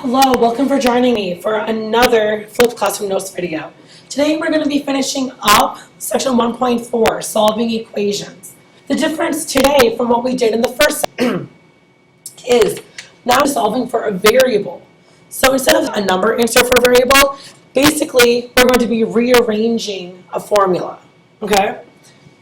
Hello, welcome for joining me for another flipped classroom notes video. Today we're going to be finishing up section 1.4, solving equations. The difference today from what we did in the first section is now solving for a variable. So instead of a number answer for a variable, basically we're going to be rearranging a formula, okay?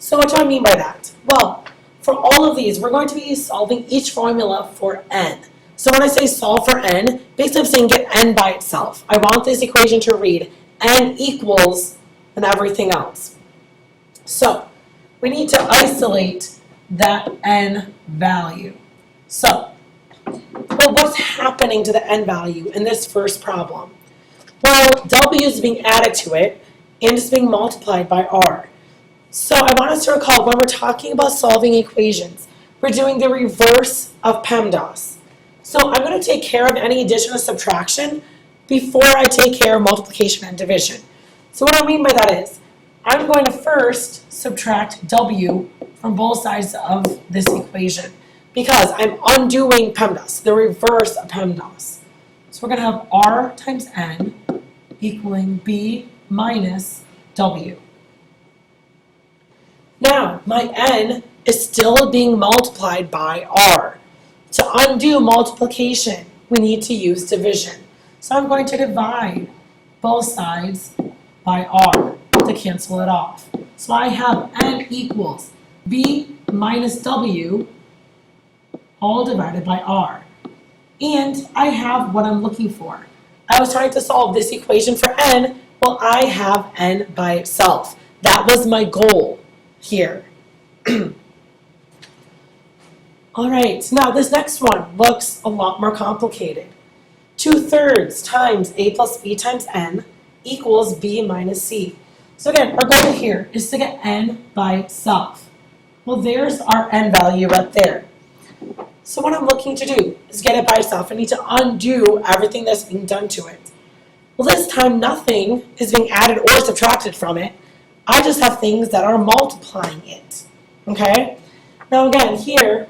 So what do I mean by that? Well, for all of these, we're going to be solving each formula for n. So when I say solve for n, basically I'm saying get n by itself. I want this equation to read n equals and everything else. So we need to isolate that n value. So, well, what's happening to the n value in this first problem? Well, w is being added to it and it's being multiplied by r. So I want us to recall when we're talking about solving equations, we're doing the reverse of PEMDAS. So I'm going to take care of any addition or subtraction before I take care of multiplication and division. So what I mean by that is, I'm going to first subtract w from both sides of this equation because I'm undoing PEMDAS, the reverse of PEMDAS. So we're going to have r times n equaling b minus w. Now, my n is still being multiplied by r. To undo multiplication, we need to use division. So I'm going to divide both sides by r to cancel it off. So I have n equals b minus w all divided by r. And I have what I'm looking for. I was trying to solve this equation for n, well, I have n by itself. That was my goal here. All right, now this next one looks a lot more complicated. 2/3 times a plus b times n equals b minus c. So again, our goal here is to get n by itself. Well, there's our n value right there. So what I'm looking to do is get it by itself. I need to undo everything that's being done to it. Well, this time nothing is being added or subtracted from it. I just have things that are multiplying it, okay? Now again, here,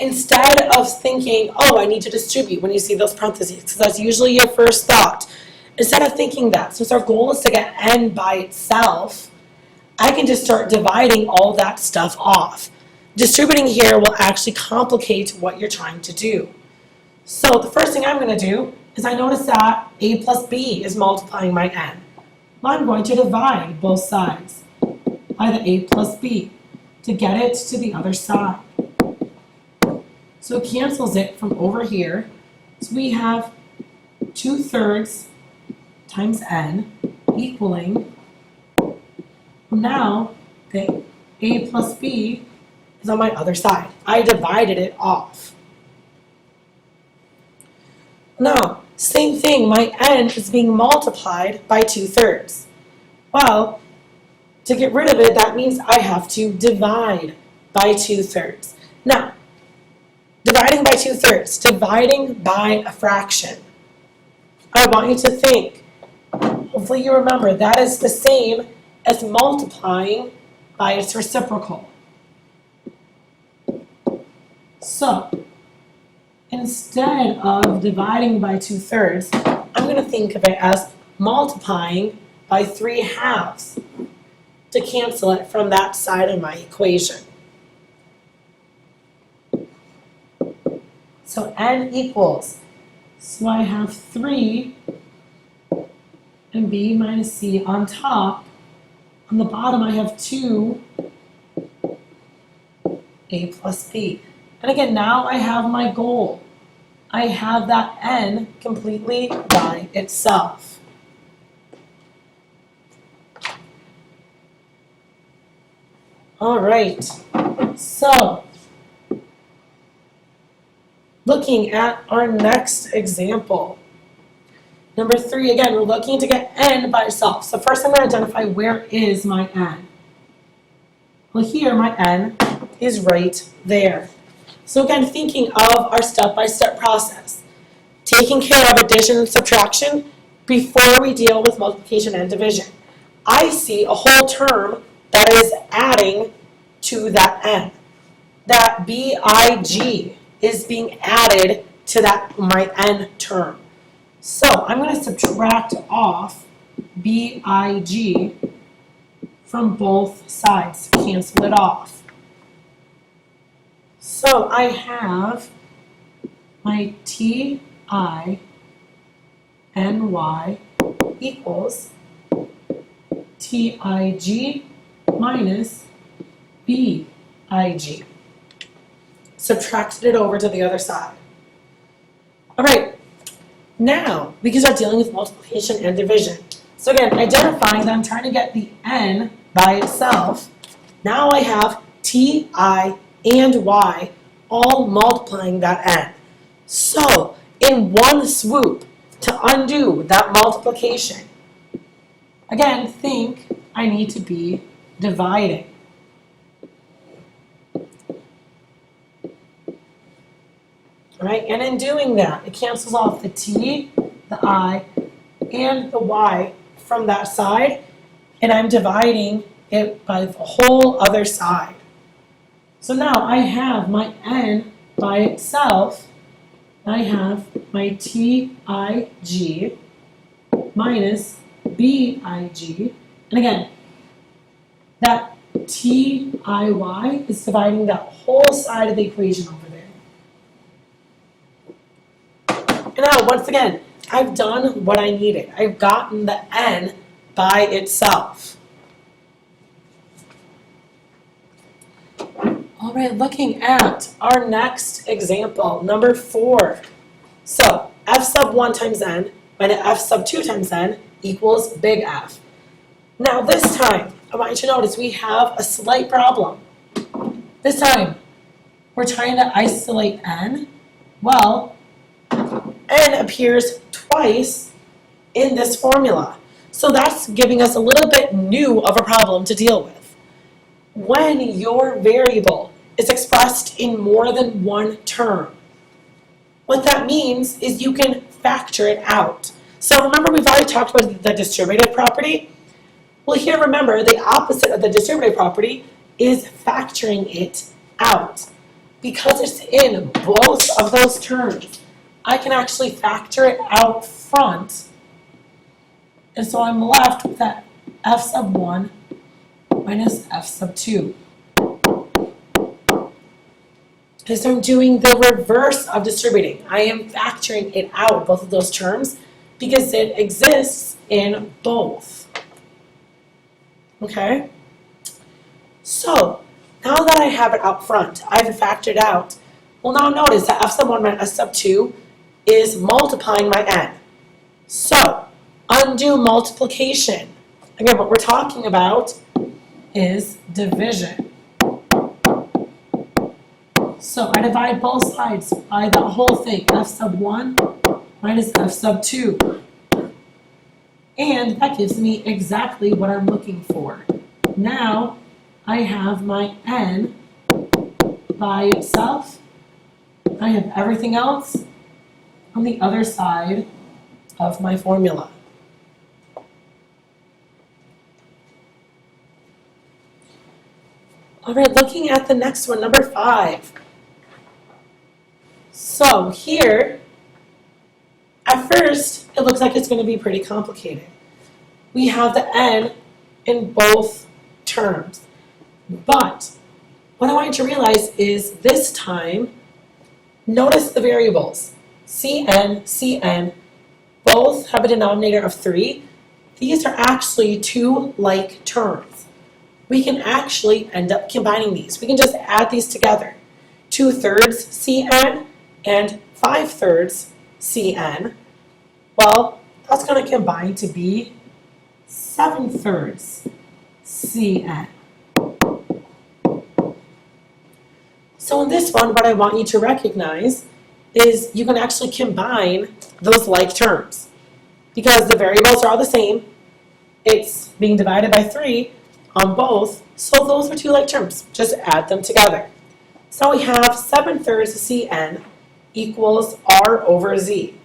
instead of thinking, oh, I need to distribute when you see those parentheses, because that's usually your first thought. Instead of thinking that, since our goal is to get n by itself, I can just start dividing all that stuff off. Distributing here will actually complicate what you're trying to do. So the first thing I'm going to do is I notice that a plus b is multiplying my n. Well, I'm going to divide both sides by the a plus b to get it to the other side. So it cancels it from over here. So we have 2/3 times n equaling, now the a plus b is on my other side. I divided it off. Now, same thing, my n is being multiplied by 2/3. Well, to get rid of it, that means I have to divide by 2/3. Now, dividing by 2/3, dividing by a fraction. I want you to think, hopefully you remember, that is the same as multiplying by its reciprocal. So, instead of dividing by 2/3, I'm going to think of it as multiplying by 3/2 to cancel it from that side of my equation. So n equals, so I have 3 and b minus c on top. On the bottom I have 2 a plus b. And again, now I have my goal. I have that n completely by itself. All right, so looking at our next example. Number 3, again, we're looking to get n by itself. So first I'm going to identify where is my n. Well, here my n is right there. So again, thinking of our step-by-step process. Taking care of addition and subtraction before we deal with multiplication and division. I see a whole term that is adding to that n. That big is being added to that my n term. So I'm going to subtract off big from both sides to cancel it off. So I have my ti ny equals tig minus big. Subtracted it over to the other side. All right, now we can start dealing with multiplication and division. So again, identifying that I'm trying to get the n by itself. Now I have ti and y all multiplying that n. So in one swoop, to undo that multiplication, again, think I need to be dividing. All right, and in doing that, it cancels off the t, the I, and the y from that side, and I'm dividing it by the whole other side. So now I have my n by itself. I have my tig minus big. And again, that tiy is dividing that whole side of the equation over there. And now, once again, I've done what I needed. I've gotten the n by itself. All right, looking at our next example, number 4. So, f sub 1 times n minus f sub 2 times n equals big F. Now this time, I want you to notice we have a slight problem. This time, we're trying to isolate n. Well, n appears twice in this formula. So that's giving us a little bit new of a problem to deal with. When your variable is expressed in more than one term, what that means is you can factor it out. So remember, we've already talked about the distributive property. Well, here remember, the opposite of the distributive property is factoring it out. Because it's in both of those terms, I can actually factor it out front. And so I'm left with that f sub 1 minus f sub 2. Because I'm doing the reverse of distributing. I am factoring it out, both of those terms, because it exists in both. Okay? So, now that I have it out front, I've factored out, well now notice that f sub 1 minus f sub 2 is multiplying my n. So, undo multiplication. Again, what we're talking about is division. So I divide both sides by the whole thing, f sub 1 minus f sub 2. And that gives me exactly what I'm looking for. Now I have my n by itself. I have everything else on the other side of my formula. All right, looking at the next one, number 5. So here, at first, it looks like it's going to be pretty complicated. We have the n in both terms. But what I want you to realize is this time, notice the variables. Cn, Cn, both have a denominator of 3. These are actually two like terms. We can actually end up combining these. We can just add these together. 2/3 Cn and 5/3 Cn. Well, that's going to combine to be 7/3 Cn. So in this one, what I want you to recognize is you can actually combine those like terms. Because the variables are all the same, it's being divided by 3 on both, so those are two like terms. Just add them together. So we have 7/3 Cn equals r over z.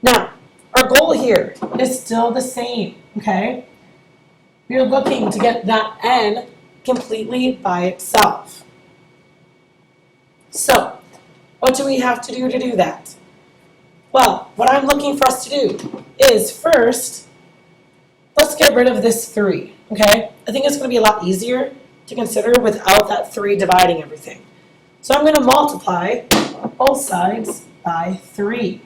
Now, our goal here is still the same, okay? We're looking to get that n completely by itself. So, what do we have to do that? Well, what I'm looking for us to do is first, let's get rid of this 3, okay? I think it's going to be a lot easier to consider without that 3 dividing everything. So I'm going to multiply both sides by 3.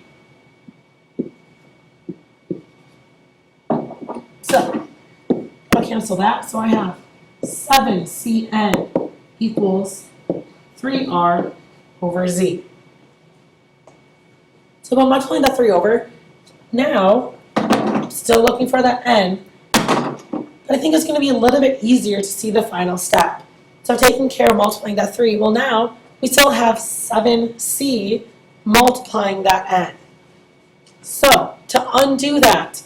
So I'll cancel that. So I have 7cn equals 3r over z. So by multiplying that 3 over, now still looking for that n, but I think it's going to be a little bit easier to see the final step. So taking care of multiplying that 3, well now we still have 7c multiplying that n. So to undo that,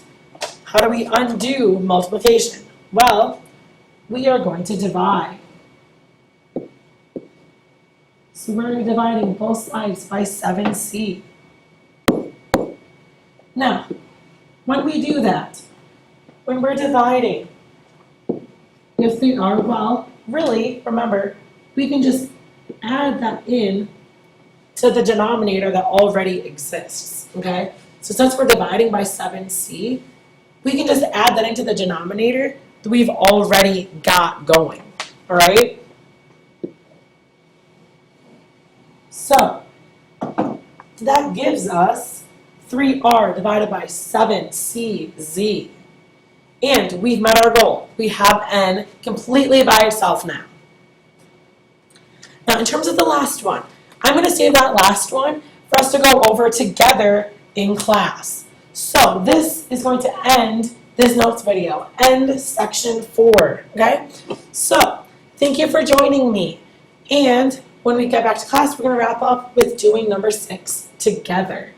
how do we undo multiplication? Well, we are going to divide. So we're dividing both sides by 7c. Now, when we do that, when we're dividing, we have 3r, well, really, remember, we can just add that in to the denominator that already exists, okay? So since we're dividing by 7c, we can just add that into the denominator that we've already got going, all right? So that gives us 3r divided by 7cz. And we've met our goal. We have n completely by itself now. Now, in terms of the last one, I'm going to save that last one for us to go over together in class. So this is going to end this notes video, end section 4, okay? So thank you for joining me. And when we get back to class, we're going to wrap up with doing number 6 together.